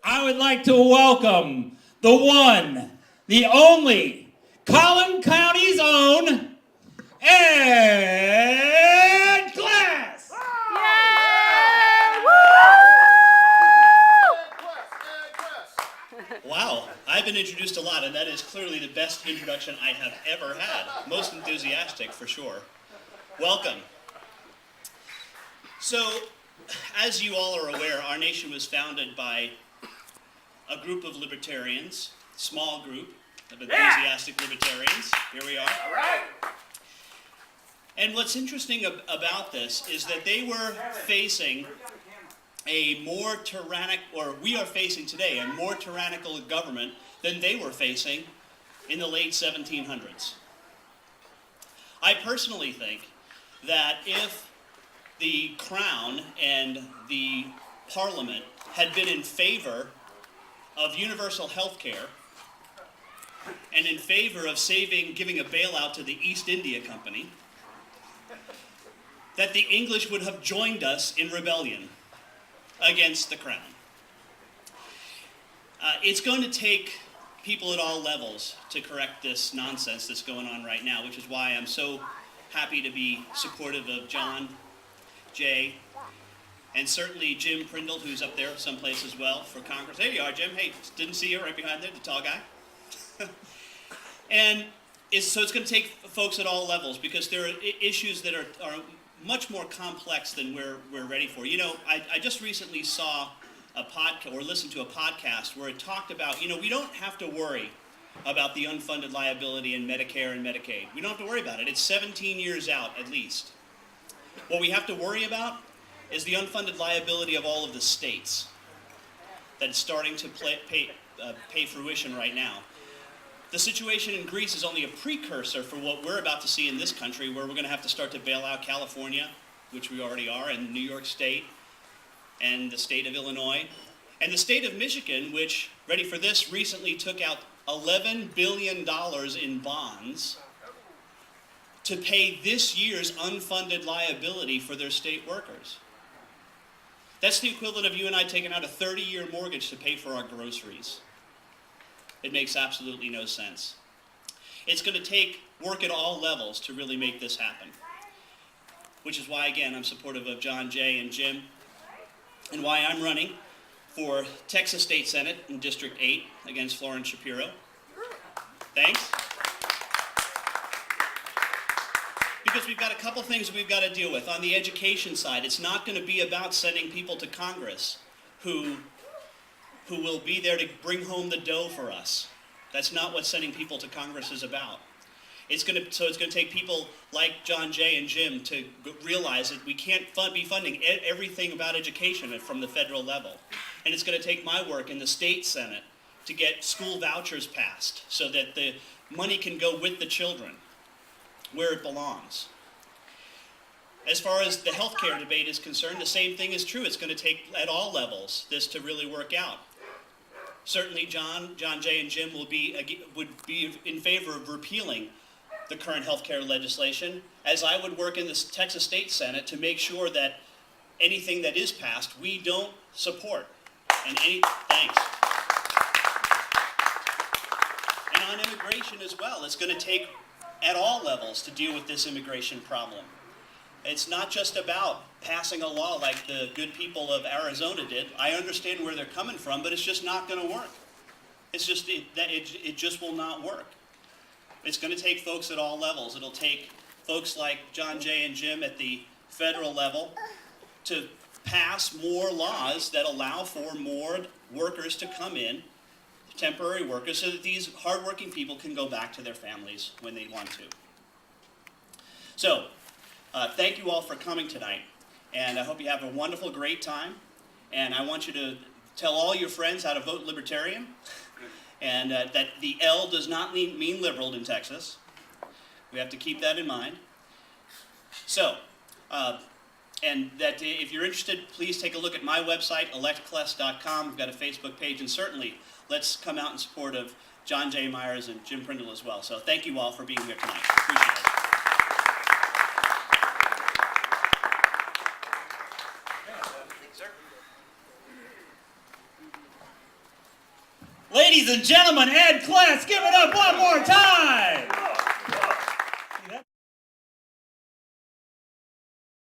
I would like to welcome the one, the only, Collin County's own, Ed Kless! Wow, I've been introduced a lot, and that is clearly the best introduction I have ever had. Most enthusiastic, for sure. Welcome. So, as you all are aware, our nation was founded by a group of libertarians, small group of enthusiastic libertarians. Here we are. All right. And what's interesting about this is that they were facing a more tyrannical, or we are facing today, a more tyrannical government than they were facing in the late 1700s. I personally think that if the Crown and the Parliament had been in favor of universal health care and in favor of giving a bailout to the East India Company, that the English would have joined us in rebellion against the Crown. It's going to take people at all levels to correct this nonsense that's going on right now, which is why I'm so happy to be supportive of John, Jay, and certainly Jim Prindle, who's up there someplace as well for Congress. There you are, Jim. Hey, didn't see you right behind there, the tall guy. So it's going to take folks at all levels, because there are issues that are much more complex than we're ready for. You know, I just recently saw a podcast, or listened to a podcast where it talked about, we don't have to worry about the unfunded liability in Medicare and Medicaid. We don't have to worry about it. It's 17 years out at least. What we have to worry about is the unfunded liability of all of the states that's starting to pay fruition right now. The situation in Greece is only a precursor for what we're about to see in this country, where we're going to have to start to bail out California, which we already are, and New York State, and the state of Illinois, and the state of Michigan, which, ready for this, recently took out $11 billion in bonds to pay this year's unfunded liability for their state workers. That's the equivalent of you and I taking out a 30-year mortgage to pay for our groceries. It makes absolutely no sense. It's going to take work at all levels to really make this happen, which is why, again, I'm supportive of John, Jay, and Jim, and why I'm running for Texas State Senate in District 8 against Florence Shapiro. Thanks. Because we've got a couple things we've got to deal with. On the education side, it's not going to be about sending people to Congress who will be there to bring home the dough for us. That's not what sending people to Congress is about. It's going to take people like John, Jay, and Jim to realize that we can't be funding everything about education from the federal level. And it's going to take my work in the state Senate to get school vouchers passed so that the money can go with the children where it belongs. As far as the healthcare debate is concerned, the same thing is true. It's going to take, at all levels, this to really work out. Certainly John, Jay, and Jim would be in favor of repealing the current healthcare legislation, as I would work in the Texas State Senate to make sure that anything that is passed, we don't support. Thanks. And on immigration as well, it's going to take at all levels to deal with this immigration problem. It's not just about passing a law like the good people of Arizona did. I understand where they're coming from, but it's just not going to work. It's just, it just will not work. It's going to take folks at all levels. It'll take folks like John, Jay, and Jim at the federal level to pass more laws that allow for more workers to come in, temporary workers, so that these hardworking people can go back to their families when they want to. So, thank you all for coming tonight, and I hope you have a wonderful, great time, and I want you to tell all your friends how to vote Libertarian, and that the L does not mean liberal in Texas. We have to keep that in mind. So, and that if you're interested, please take a look at my website, electkless.com. We've got a Facebook page, and certainly let's come out in support of John J. Myers and Jim Prindle as well. So thank you all for being here tonight. Appreciate it. Ladies and gentlemen, Ed Kless, give it up one more time.